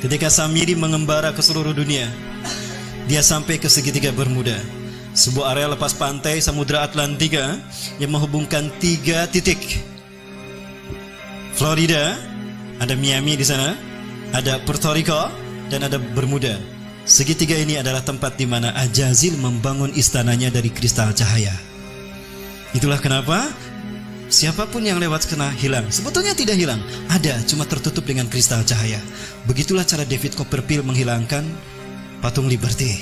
Ketika Samiri mengembara ke seluruh dunia, dia sampai ke segitiga Bermuda, sebuah area lepas pantai Samudra Atlantika yang menghubungkan 3 titik. Florida, ada Miami di sana, ada Puerto Rico, dan ada Bermuda. Segitiga ini adalah tempat di mana Ajazil membangun istananya dari kristal cahaya. Itulah kenapa siapapun yang lewat kena hilang. Sebetulnya tidak hilang, ada, cuma tertutup dengan kristal cahaya. Begitulah cara David Copperfield menghilangkan patung Liberty.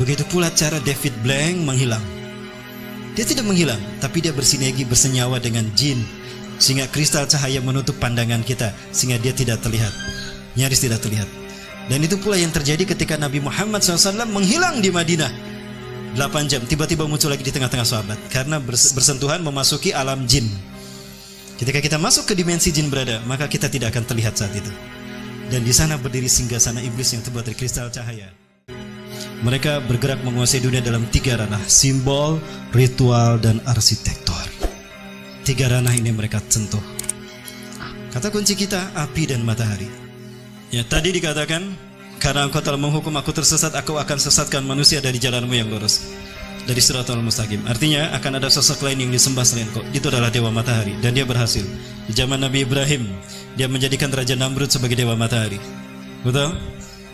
Begitu pula cara David Blank menghilang. Dia tidak menghilang, tapi dia bersinergi, bersenyawa dengan jin, sehingga kristal cahaya menutup pandangan kita, sehingga dia tidak terlihat, nyaris tidak terlihat. Dan itu pula yang terjadi ketika Nabi Muhammad SAW menghilang di Madinah 8 jam, tiba-tiba muncul lagi di tengah-tengah sahabat, karena bersentuhan memasuki alam jin. Ketika kita masuk ke dimensi jin berada, maka kita tidak akan terlihat saat itu. Dan di sana berdiri singgasana iblis yang terbuat dari kristal cahaya. Mereka bergerak menguasai dunia dalam 3 ranah: simbol, ritual, dan arsitektur. 3 ranah ini mereka sentuh. Kata kunci kita, api dan matahari. Ya, tadi dikatakan, karena engkau telah menghukum aku tersesat, aku akan sesatkan manusia dari jalanmu yang lurus, dari Shiratal Mustaqim. Artinya akan ada sosok lain yang disembah selain kau. Itu adalah Dewa Matahari, dan dia berhasil. Di zaman Nabi Ibrahim, dia menjadikan Raja Namrud sebagai Dewa Matahari. Betul?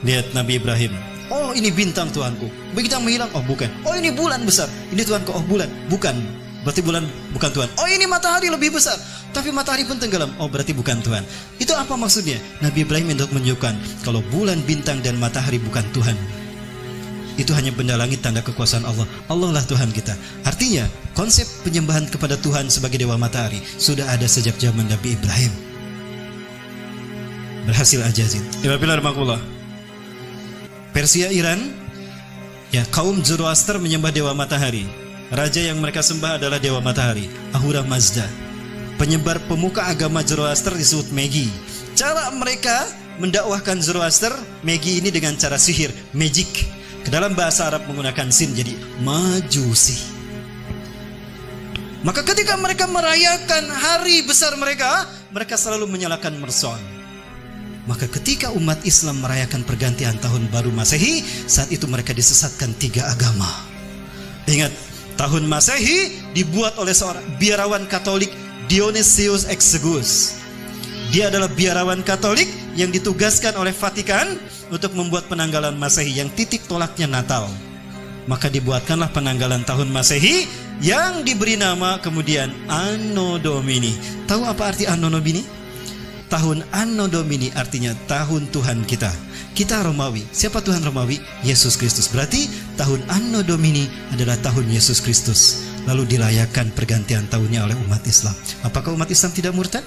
Lihat Nabi Ibrahim. Oh, ini bintang Tuhanku. Begitu menghilang, oh bukan. Oh, ini bulan besar. Ini Tuhanku, oh bulan. Bukan. Berarti bulan bukan Tuhan. Oh, ini matahari lebih besar, tapi matahari pun tenggelam. Oh, berarti bukan Tuhan. Itu apa maksudnya? Nabi Ibrahim untuk menunjukkan kalau bulan, bintang, dan matahari bukan Tuhan. Itu hanya benda langit, tanda kekuasaan Allah. Allah lah Tuhan kita. Artinya konsep penyembahan kepada Tuhan sebagai Dewa Matahari sudah ada sejak zaman Nabi Ibrahim. Berhasil Ajazil. Persia, Iran, ya, kaum Zoroaster menyembah Dewa Matahari. Raja yang mereka sembah adalah Dewa Matahari, Ahura Mazda. Penyebar pemuka agama Zoroaster disebut Magi. Cara mereka mendakwahkan Zoroaster, Magi ini dengan cara sihir, magic. Ke dalam bahasa Arab menggunakan sin, jadi majusi. Maka ketika mereka merayakan hari besar mereka, mereka selalu menyalakan mercon. Maka ketika umat Islam merayakan pergantian tahun baru Masehi, saat itu mereka disesatkan 3 agama. Ingat, tahun Masehi dibuat oleh seorang biarawan Katolik, Dionysius Exiguus. Dia adalah biarawan Katolik yang ditugaskan oleh Vatikan untuk membuat penanggalan Masehi yang titik tolaknya Natal. Maka dibuatkanlah penanggalan tahun Masehi yang diberi nama kemudian Anno Domini. Tahu apa arti Anno Domini? Tahun Anno Domini artinya tahun Tuhan kita. Kita Romawi. Siapa Tuhan Romawi? Yesus Kristus. Berarti tahun Anno Domini adalah tahun Yesus Kristus. Lalu dirayakan pergantian tahunnya oleh umat Islam. Apakah umat Islam tidak murtad?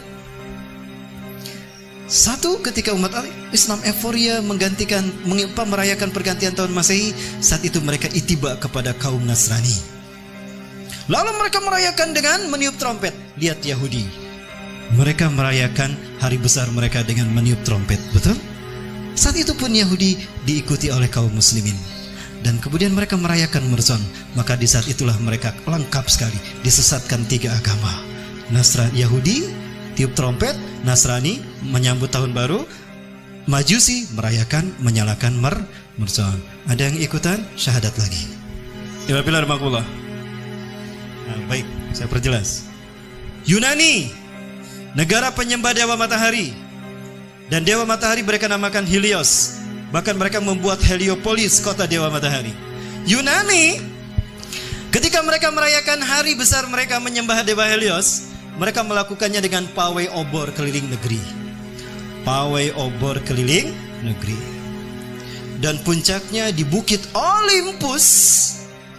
Satu, ketika umat Islam euforia merayakan pergantian tahun Masehi, saat itu mereka itiba kepada kaum Nasrani. Lalu mereka merayakan dengan meniup trompet. Lihat Yahudi. Mereka merayakan hari besar mereka dengan meniup trompet. Betul? Saat itu pun Yahudi diikuti oleh kaum muslimin. Dan kemudian mereka merayakan mercon. Maka di saat itulah mereka lengkap sekali, disesatkan 3 agama. Yahudi tiup trompet, Nasrani menyambut tahun baru, Majusi merayakan menyalakan mercon. Ada yang ikutan syahadat lagi. Baik, saya perjelas. Yunani, negara penyembah Dewa Matahari. Dan Dewa Matahari mereka namakan Helios. Bahkan mereka membuat Heliopolis, kota Dewa Matahari. Yunani, ketika mereka merayakan hari besar mereka menyembah Dewa Helios, mereka melakukannya dengan pawai obor keliling negeri. Pawai obor keliling negeri. Dan puncaknya di Bukit Olympus,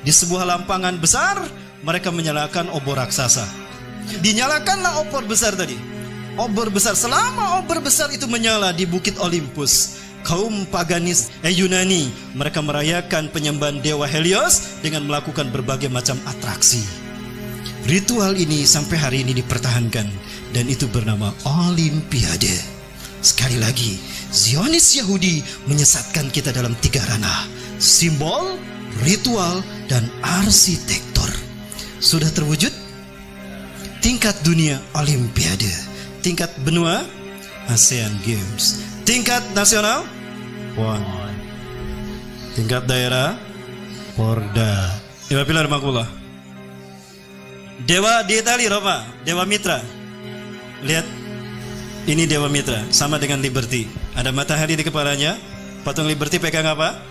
di sebuah lampangan besar, mereka menyalakan obor raksasa. Dinyalakanlah obor besar tadi. Obor besar, selama obor besar itu menyala di Bukit Olympus, kaum paganis Yunani mereka merayakan penyembahan Dewa Helios dengan melakukan berbagai macam atraksi. Ritual ini sampai hari ini dipertahankan, dan itu bernama Olimpiade. Sekali lagi, Zionis Yahudi menyesatkan kita dalam 3 ranah: simbol, ritual, dan arsitektur. Sudah terwujud? Tingkat dunia Olimpiade, tingkat benua ASEAN Games, Tingkat nasional, PON. Tingkat daerah, Porda. Iba pilar makulah. Dewa di Italia apa? Dewa Mitra. Lihat, ini Dewa Mitra, sama dengan Liberty. Ada matahari di kepalanya. Patung Liberty pegang apa?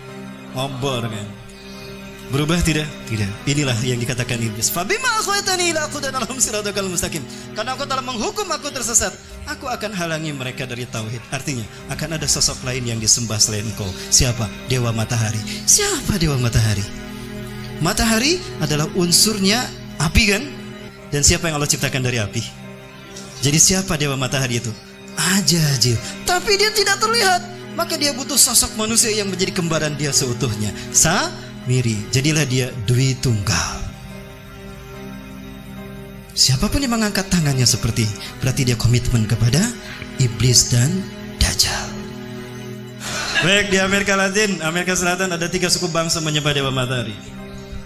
Obor kan. Berubah tidak? Tidak. Inilah yang dikatakan iblis. Fabima akhwatani ila aqudanalhum siratal mustaqim. Karena engkau telah menghukum aku tersesat, aku akan halangi mereka dari tauhid. Artinya, akan ada sosok lain yang disembah selain engkau. Siapa? Dewa Matahari. Siapa Dewa Matahari? Matahari adalah unsurnya api kan? Dan siapa yang Allah ciptakan dari api? Jadi siapa Dewa Matahari itu? Ajazil. Tapi dia tidak terlihat. Maka dia butuh sosok manusia yang menjadi kembaran dia seutuhnya. Samiri. Jadilah dia Dwi Tunggal. Siapapun yang mengangkat tangannya seperti ini, berarti dia komitmen kepada iblis dan Dajjal. Baik, di Amerika Latin, Amerika Selatan ada 3 suku bangsa menyembah Dewa Matahari.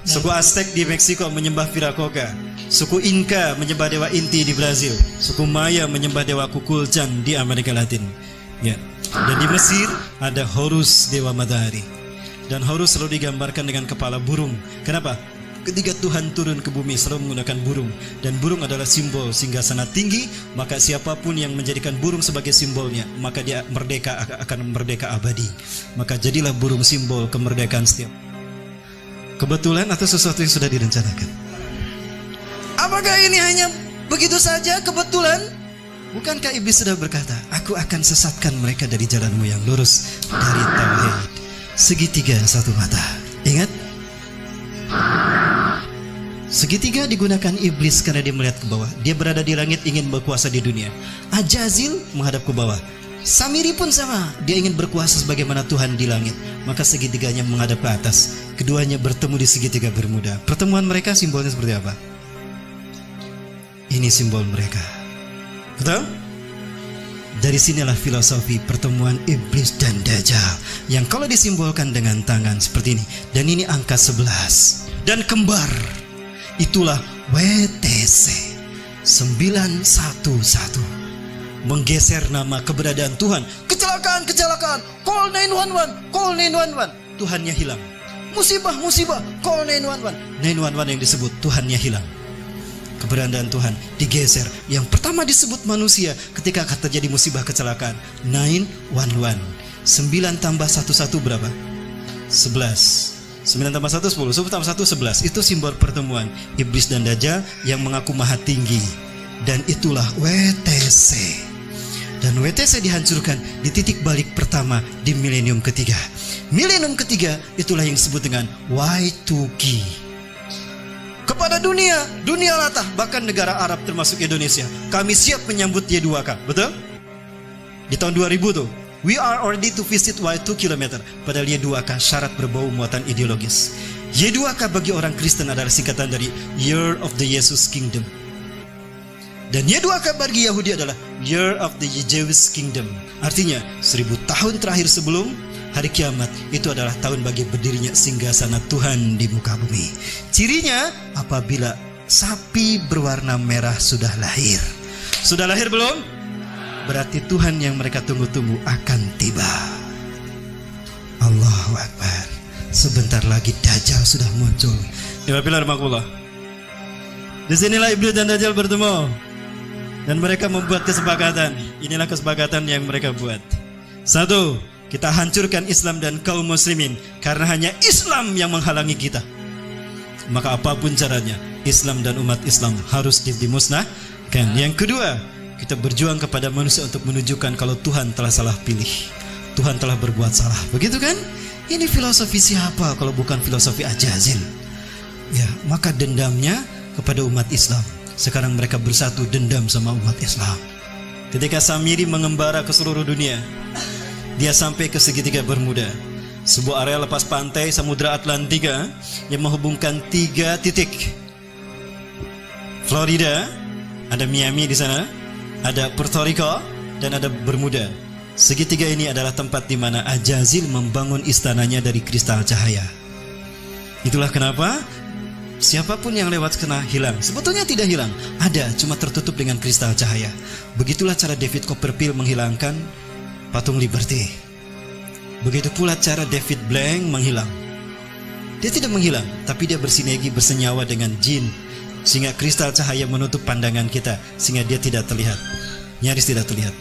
Suku Aztec di Meksiko menyembah Viracocha. Suku Inca menyembah Dewa Inti di Brazil. Suku Maya menyembah Dewa Kukulcan di Amerika Latin. Ya. Dan di Mesir ada Horus, Dewa Matahari. Dan Horus selalu digambarkan dengan kepala burung. Kenapa? Ketika Tuhan turun ke bumi selalu menggunakan burung. Dan burung adalah simbol singgasana tinggi. Maka siapapun yang menjadikan burung sebagai simbolnya, maka dia merdeka, akan merdeka abadi. Maka jadilah burung simbol kemerdekaan setiap. Kebetulan atau sesuatu yang sudah direncanakan? Apakah ini hanya begitu saja kebetulan? Bukankah iblis sudah berkata, aku akan sesatkan mereka dari jalanmu yang lurus, dari tauhid. Segitiga satu mata. Ingat? Segitiga digunakan iblis karena dia melihat ke bawah. Dia berada di langit ingin berkuasa di dunia. Ajazil menghadap ke bawah. Samiri pun sama. Dia ingin berkuasa sebagaimana Tuhan di langit. Maka segitiganya menghadap ke atas. Keduanya bertemu di segitiga Bermuda. Pertemuan mereka simbolnya seperti apa? Ini simbol mereka. Betul? Dari sinilah filosofi pertemuan iblis dan Dajjal yang kalau disimbolkan dengan tangan seperti ini. Dan ini angka 11. Dan kembar. Itulah WTC 911. Menggeser nama keberadaan Tuhan. Kecelakaan, kecelakaan. Call 911, call 911. Tuhannya hilang. Musibah, musibah. Call 911. 911 yang disebut Tuhannya hilang. Keberadaan Tuhan digeser. Yang pertama disebut manusia ketika akan terjadi musibah kecelakaan. 911. 9 tambah 11 berapa? 11. 9 tambah 1 10. 10 tambah 1 11. Itu simbol pertemuan iblis dan Dajjal yang mengaku maha tinggi. Dan itulah WTC. Dan WTC dihancurkan di titik balik pertama di milenium ketiga. Milenium ketiga itulah yang disebut dengan Y2K. Kepada dunia latah, bahkan negara Arab termasuk Indonesia, kami siap menyambut Y2K, betul? Di tahun 2000 tuh, we are ready to visit Y2 km. Padahal Y2K syarat berbau muatan ideologis. Y2K bagi orang Kristen adalah singkatan dari Year of the Jesus Kingdom. Dan Y2K bagi Yahudi adalah Year of the Jewish Kingdom. Artinya 1000 tahun terakhir sebelum hari kiamat, itu adalah tahun bagi berdirinya singgasana Tuhan di muka bumi. Cirinya apabila sapi berwarna merah sudah lahir. Sudah lahir belum? Berarti Tuhan yang mereka tunggu-tunggu akan tiba. Allahu Akbar. Sebentar lagi Dajjal sudah muncul. Disinilah iblis dan Dajjal bertemu. Dan mereka membuat kesepakatan. Inilah kesepakatan yang mereka buat. 1. Kita hancurkan Islam dan kaum muslimin karena hanya Islam yang menghalangi kita. Maka apapun caranya, Islam dan umat Islam harus dimusnahkan. Yang kedua, kita berjuang kepada manusia untuk menunjukkan kalau Tuhan telah salah pilih. Tuhan telah berbuat salah. Begitu kan? Ini filosofi siapa kalau bukan filosofi Ajazil? Ya, maka dendamnya kepada umat Islam. Sekarang mereka bersatu dendam sama umat Islam. Ketika Samiri mengembara ke seluruh dunia, dia sampai ke segitiga Bermuda, sebuah area lepas pantai Samudra Atlantika yang menghubungkan 3 titik. Florida, ada Miami di sana, ada Puerto Rico, dan ada Bermuda. Segitiga ini adalah tempat di mana Ajazil membangun istananya dari kristal cahaya. Itulah kenapa siapapun yang lewat kena hilang. Sebetulnya tidak hilang, ada, cuma tertutup dengan kristal cahaya. Begitulah cara David Copperfield menghilangkan patung Liberty. Begitu pula cara David Blank menghilang. Dia tidak menghilang, tapi dia bersinergi, bersenyawa dengan jin, sehingga kristal cahaya menutup pandangan kita, sehingga dia tidak terlihat, nyaris tidak terlihat.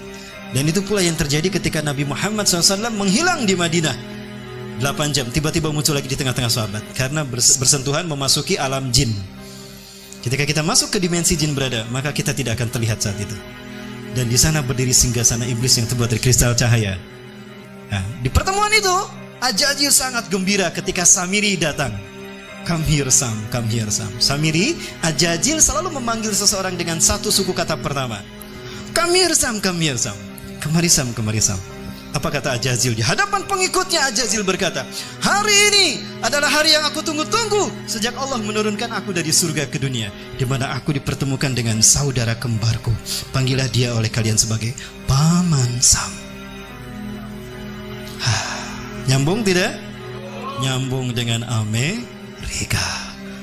Dan itu pula yang terjadi ketika Nabi Muhammad SAW menghilang di Madinah 8 jam, tiba-tiba muncul lagi di tengah-tengah sahabat, karena bersentuhan memasuki alam jin. Ketika kita masuk ke dimensi jin berada, maka kita tidak akan terlihat saat itu. Dan di sana berdiri singgasana iblis yang terbuat dari kristal cahaya. Nah, di pertemuan itu Ajajil sangat gembira ketika Samiri datang. Come here Sam, come here Sam. Samiri, Ajajil selalu memanggil seseorang dengan satu suku kata pertama. Come here Sam, come here Sam. Kemari Sam, kemari Sam. Apa kata Ajajil? Di hadapan pengikutnya Ajajil berkata, hari ini adalah hari yang aku tunggu-tunggu sejak Allah menurunkan aku dari surga ke dunia, di mana aku dipertemukan dengan saudara kembarku. Panggillah dia oleh kalian sebagai Paman Sam. Nyambung tidak? Nyambung dengan Amerika.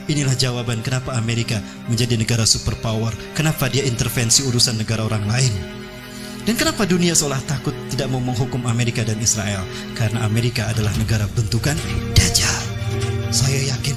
Inilah jawaban kenapa Amerika menjadi negara superpower. Kenapa dia intervensi urusan negara orang lain. Dan kenapa dunia seolah takut tidak mau menghukum Amerika dan Israel. Karena Amerika adalah negara bentukan Dajjal. Saya yakin